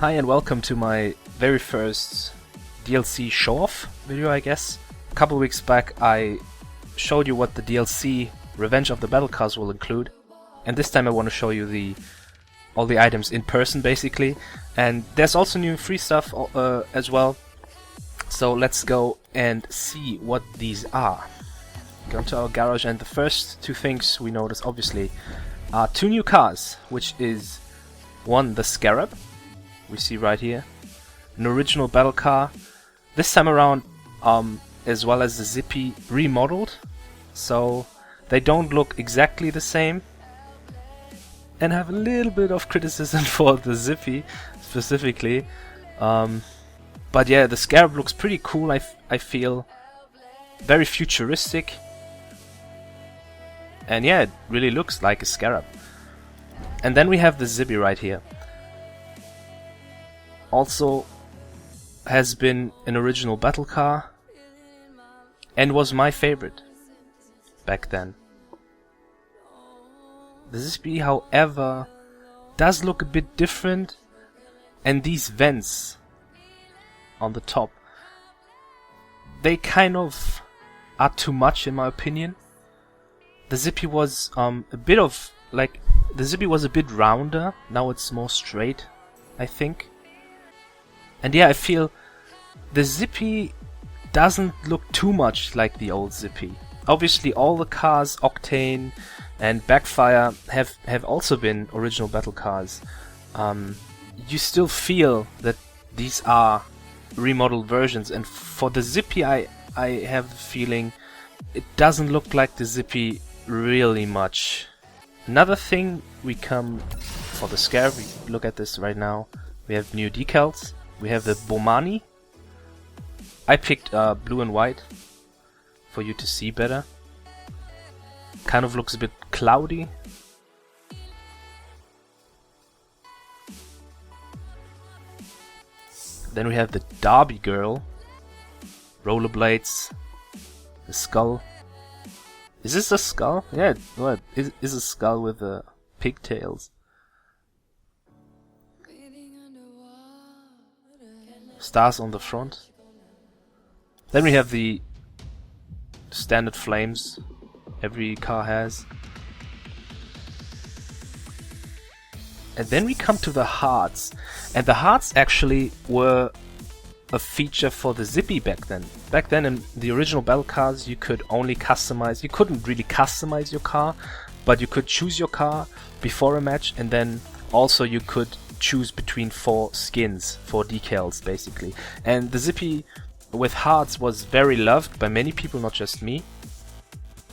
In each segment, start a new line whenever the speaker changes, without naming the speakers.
Hi and welcome to my very first DLC show-off video, I guess. A couple weeks back I showed you what the DLC Revenge of the Battle Cars will include, and this time I want to show you all the items in person basically, and there's also new free stuff as well. So let's go and see what these are. Go to our garage, and the first two things we notice obviously are two new cars, which is one, the Scarab, we see right here, an original battle car, this time around as well as the Zippy remodeled, so they don't look exactly the same, and have a little bit of criticism for the Zippy specifically, but yeah, the Scarab looks pretty cool. I feel very futuristic, and yeah, it really looks like a Scarab. And then we have the Zippy right here. Also has been an original battle car and was my favorite back then. The Zippy, however, does look a bit different, and these vents on the top, they kind of are too much in my opinion. The Zippy was a bit rounder, now it's more straight, I think. And yeah, I feel the Zippy doesn't look too much like the old Zippy. Obviously all the cars, Octane and Backfire, have also been original battle cars. You still feel that these are remodeled versions, and for the Zippy I have the feeling it doesn't look like the Zippy really much. Another thing, we come for the Scarab, we look at this right now, we have new decals. We have the Bomani. I picked blue and white for you to see better. Kind of looks a bit cloudy. Then we have the Derby Girl. Rollerblades. The skull. Is this a skull? Yeah, what? Is a skull with pigtails. Stars on the front. Then we have the standard flames every car has. And then we come to the hearts. And the hearts actually were a feature for the Zippy back then. Back then in the original battle cars you could only customize, you couldn't really customize your car, but you could choose your car before a match, and then also you could choose between 4 skins, 4 decals basically. And the Zippy with hearts was very loved by many people, not just me.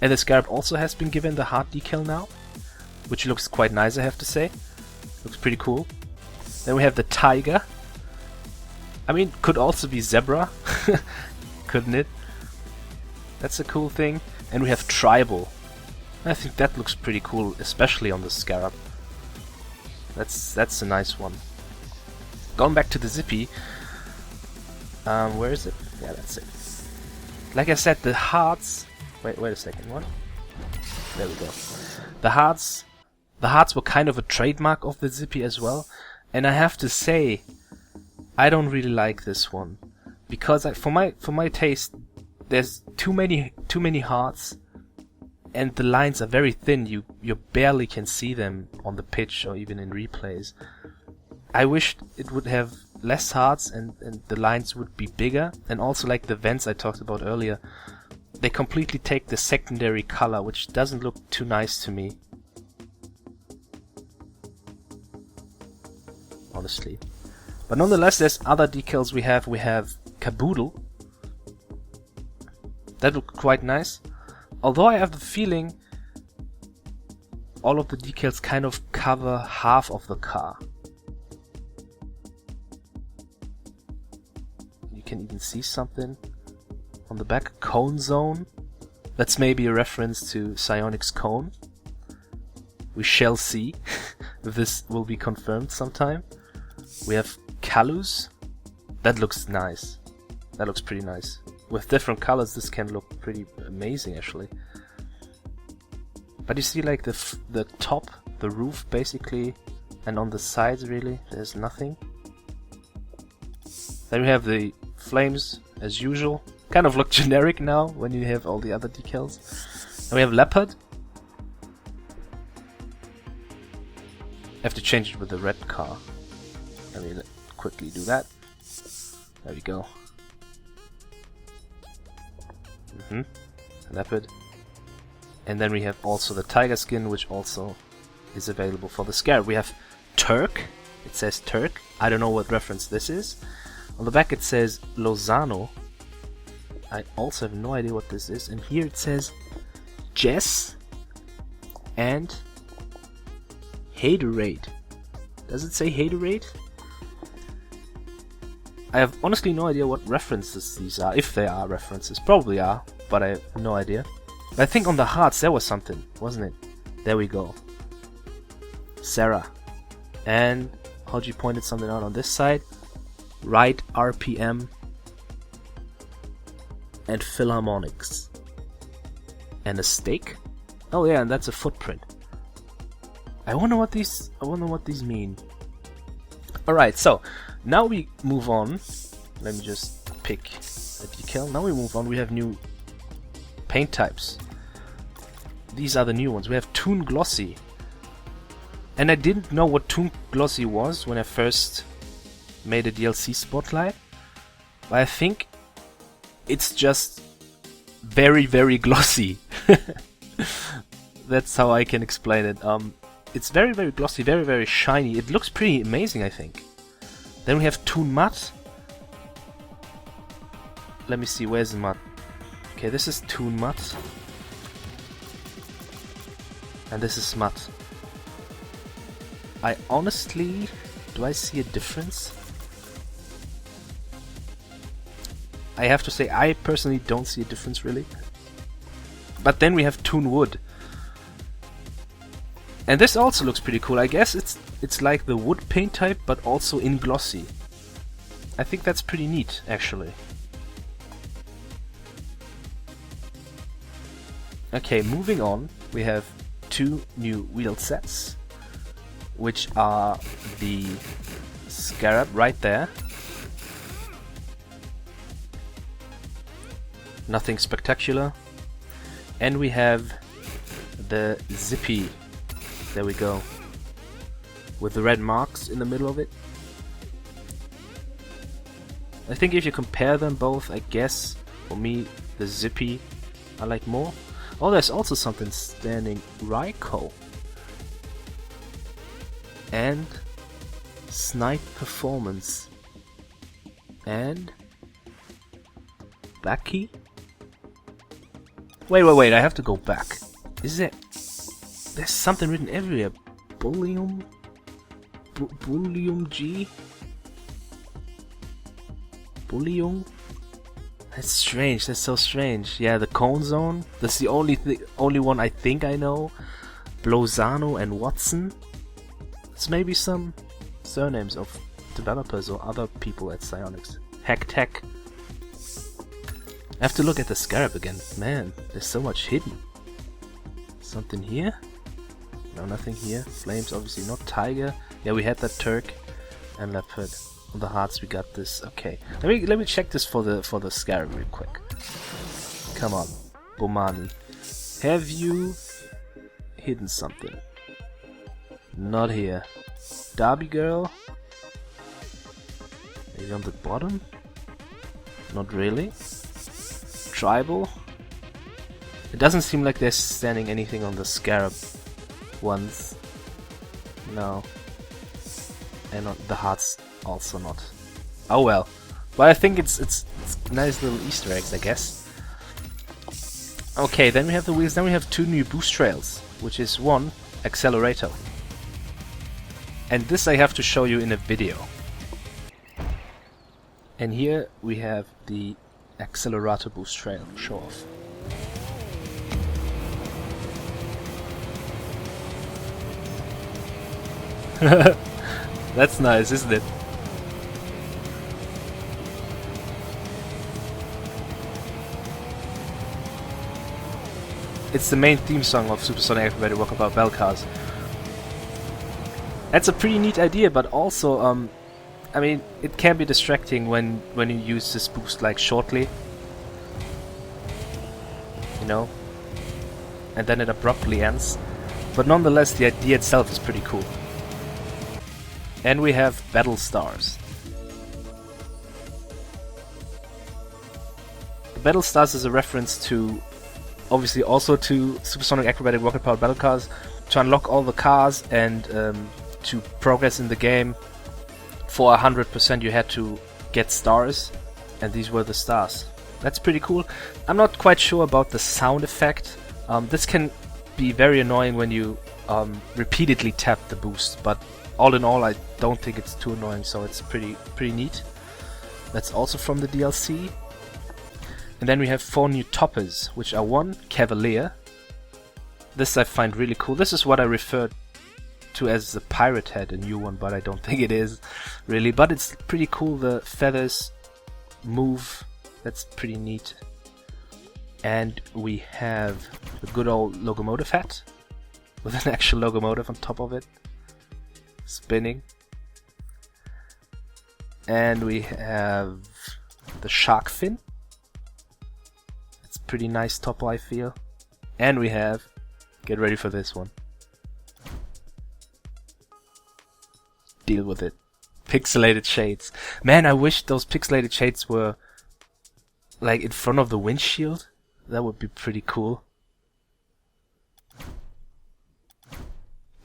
And the Scarab also has been given the heart decal now, which looks quite nice, I have to say. Looks pretty cool. Then we have the Tiger. I mean, could also be Zebra, couldn't it? That's a cool thing. And we have Tribal. I think that looks pretty cool, especially on the Scarab. That's a nice one. Going back to the Zippy, where is it? Yeah, that's it. Like I said, the hearts. Wait a second. What? There we go. The hearts were kind of a trademark of the Zippy as well, and I have to say, I don't really like this one because for my taste, there's too many hearts. And the lines are very thin, you barely can see them on the pitch or even in replays. I wished it would have less hearts and the lines would be bigger, and also like the vents I talked about earlier, they completely take the secondary color, which doesn't look too nice to me, honestly. But nonetheless, there's other decals we have. We have Caboodle. That looked quite nice. Although I have the feeling all of the decals kind of cover half of the car. You can even see something on the back. Cone Zone. That's maybe a reference to Psyonix Cone. We shall see if this will be confirmed sometime. We have Calus. That looks nice. That looks pretty nice. With different colors, this can look pretty amazing, actually. But you see, like the top, the roof, basically, and on the sides, really, there's nothing. Then we have the flames as usual. Kind of look generic now when you have all the other decals. Then we have leopard. I have to change it with the red car. Let me quickly do that. There we go. Leopard. And then we have also the tiger skin, which also is available for the Scarab. We have Turk. It says Turk. I don't know what reference this is. On the back it says Lozano. I also have no idea what this is. And here it says Jess and Haterade. Does it say Haterade? I have honestly no idea what references these are, if they are references. Probably are, but I have no idea. But I think on the hearts there was something, wasn't it? There we go. Sarah. And Hoji pointed something out on this side. Right RPM and Philharmonics. And a stake? Oh yeah, and that's a footprint. I wonder what these mean. Alright, so now we move on. Let me just pick a decal. Now we move on. We have new paint types. These are the new ones. We have Toon Glossy. And I didn't know what Toon Glossy was when I first made a DLC spotlight. But I think it's just very, very glossy. That's how I can explain it. It's very, very glossy, very, very shiny. It looks pretty amazing, I think. Then we have Toon Matte. Let me see, where's the matte? Okay, this is Toon Matte. And this is matte. I honestly... do I see a difference? I have to say, I personally don't see a difference, really. But then we have Toon Wood. And this also looks pretty cool. I guess it's like the wood paint type, but also in glossy. I think that's pretty neat, actually. Okay, moving on, we have two new wheel sets, which are the Scarab right there. Nothing spectacular. And we have the Zippy. There we go. With the red marks in the middle of it. I think if you compare them both, I guess, for me, the Zippy I like more. Oh, there's also something standing. Raiko. And Snipe Performance. And Baki? Wait, I have to go back. Is it? There's something written everywhere. Bullium? Bullium G? Bullium? That's strange, that's so strange. Yeah, the Cone Zone. That's the only one I think I know. Blozano and Watson. It's maybe some surnames of developers or other people at Psyonix. Hack Tech. I have to look at the Scarab again. Man, there's so much hidden. Something here? No, nothing here. Flames, obviously not. Tiger. Yeah, we had that Turk and Leopard. On the hearts we got this. Okay. Let me check this for the Scarab real quick. Come on. Bomani. Have you hidden something? Not here. Derby Girl? Maybe on the bottom? Not really. Tribal? It doesn't seem like they're standing anything on the Scarab ones. No. And on the hearts also not. Oh well. But I think it's nice little Easter eggs, I guess. Okay, then we have the wheels. Then we have two new boost trails, which is one Accelerator. And this I have to show you in a video. And here we have the Accelerator boost trail. Showoff. That's nice, isn't it? It's the main theme song of Supersonic Accelerator Walkabout Bell Cars. That's a pretty neat idea, but also I mean, it can be distracting when you use this boost like shortly, you know, and then it abruptly ends. But nonetheless, the idea itself is pretty cool. And we have Battle Stars. The Battle Stars is a reference to, obviously also to supersonic acrobatic rocket-powered battle cars, to unlock all the cars and to progress in the game. For 100% you had to get stars, and these were the stars. That's pretty cool. I'm not quite sure about the sound effect. This can be very annoying when you repeatedly tap the boost, but all in all I don't think it's too annoying, so it's pretty neat. That's also from the DLC. And then we have 4 new toppers, which are 1 Cavalier. This I find really cool. This is what I referred to as the pirate head, a new one, but I don't think it is really. But it's pretty cool. The feathers move. That's pretty neat. And we have the good old locomotive hat with an actual locomotive on top of it, spinning. And we have the shark fin. It's pretty nice topper, I feel. And we have, get ready for this one, deal with it, pixelated shades. Man, I wish those pixelated shades were like in front of the windshield. That would be pretty cool.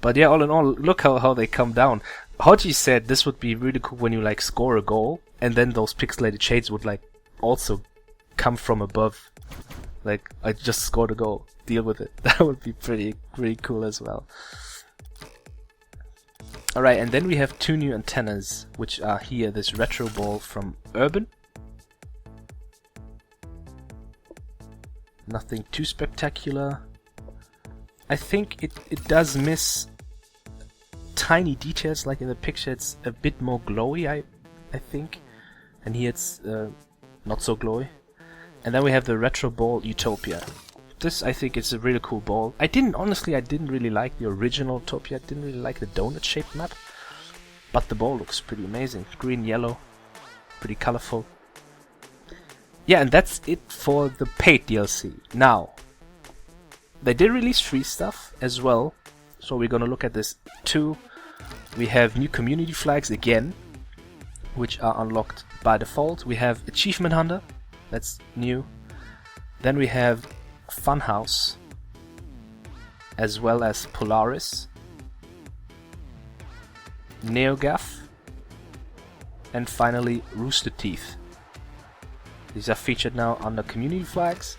But yeah, all in all, look how they come down. Hoji said this would be really cool when you like score a goal, and then those pixelated shades would like also come from above. Like, I just scored a goal, deal with it. That would be pretty cool as well. Alright, and then we have 2 new antennas, which are here, this retro ball from Urban. Nothing too spectacular. I think it does miss tiny details, like in the picture it's a bit more glowy, I think. And here it's not so glowy. And then we have the retro ball Utopia. This, I think, is a really cool ball. I didn't really like the original Utopia. I didn't really like the donut-shaped map. But the ball looks pretty amazing. Green, yellow, pretty colorful. Yeah, and that's it for the paid DLC. Now, they did release free stuff as well, so we're gonna look at this too. We have new community flags again, which are unlocked by default. We have Achievement Hunter, that's new. Then we have Funhouse, as well as Polaris, NeoGAF, and finally Rooster Teeth. These are featured now under community flags.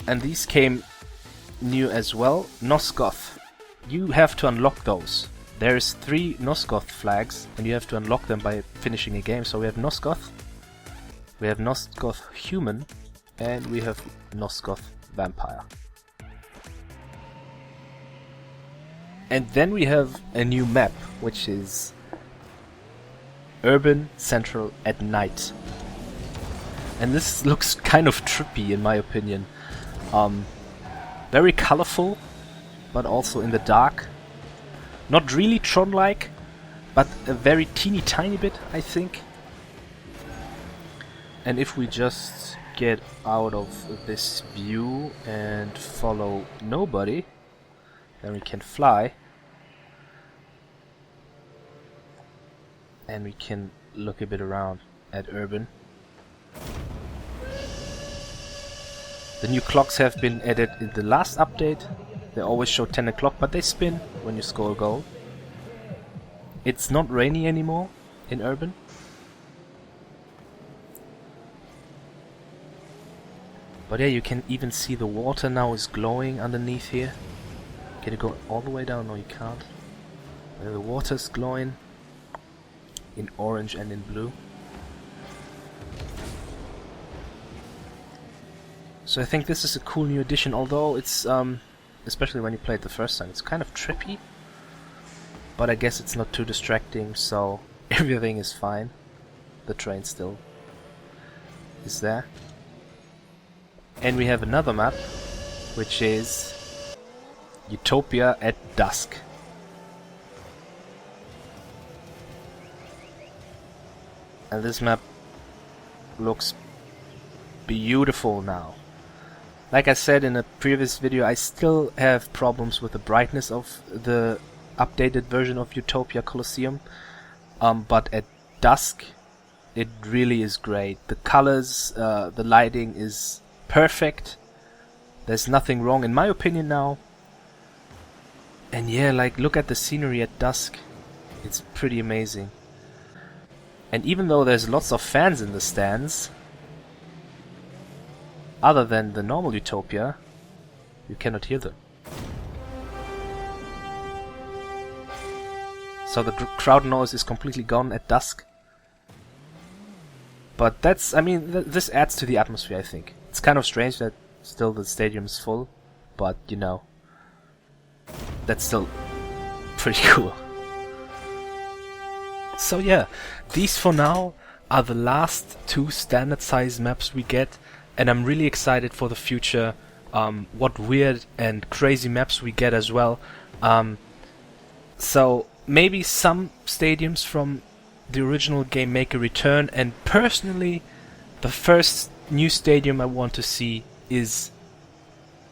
And these came new as well. Nosgoth. You have to unlock those. There's 3 Nosgoth flags and you have to unlock them by finishing a game. So we have Nosgoth, we have Nosgoth Human, and we have Nosgoth Vampire. And then we have a new map, which is Urban Central at night. And this looks kind of trippy in my opinion. Very colorful, but also in the dark. Not really Tron-like, but a very teeny tiny bit, I think. And if we just get out of this view and follow nobody, then we can fly. And we can look a bit around at Urban. The new clocks have been added in the last update. They always show 10 o'clock, but they spin when you score a goal. It's not rainy anymore in Urban. But yeah, you can even see the water now is glowing underneath here. Can you go all the way down? No, you can't. The water's glowing in orange and in blue. So I think this is a cool new addition, although it's, especially when you play it the first time, it's kind of trippy. But I guess it's not too distracting, so everything is fine. The train still is there. And we have another map, which is Utopia at dusk. And this map looks beautiful now. Like I said in a previous video, I still have problems with the brightness of the updated version of Utopia Colosseum, but at Dusk it really is great. The colors, the lighting is perfect. There's nothing wrong in my opinion now. And yeah, like, look at the scenery at Dusk. It's pretty amazing. And even though there's lots of fans in the stands, other than the normal Utopia, you cannot hear them. So the crowd noise is completely gone at Dusk. But that's, I mean, this adds to the atmosphere, I think. It's kind of strange that still the stadium is full, but you know, that's still pretty cool. So yeah, these for now are the last 2 standard size maps we get, and I'm really excited for the future, what weird and crazy maps we get as well. So maybe some stadiums from the original game make a return, and personally the first new stadium I want to see is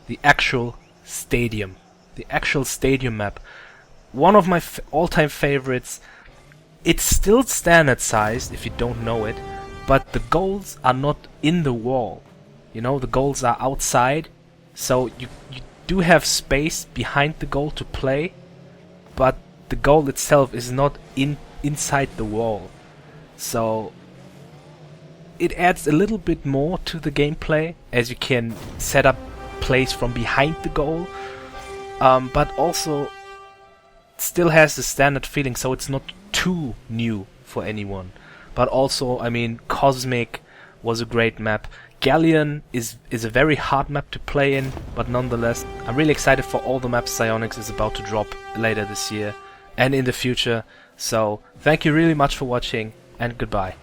the actual stadium. The actual stadium map. One of my all-time favorites. It's still standard sized if you don't know it, but the goals are not in the wall. You know, the goals are outside, so you do have space behind the goal to play, but the goal itself is not inside the wall. So it adds a little bit more to the gameplay, as you can set up plays from behind the goal, but also still has the standard feeling, so it's not too new for anyone. But also, I mean, Cosmic was a great map. Galleon is a very hard map to play in, but nonetheless, I'm really excited for all the maps Psyonix is about to drop later this year and in the future. So, thank you really much for watching, and goodbye.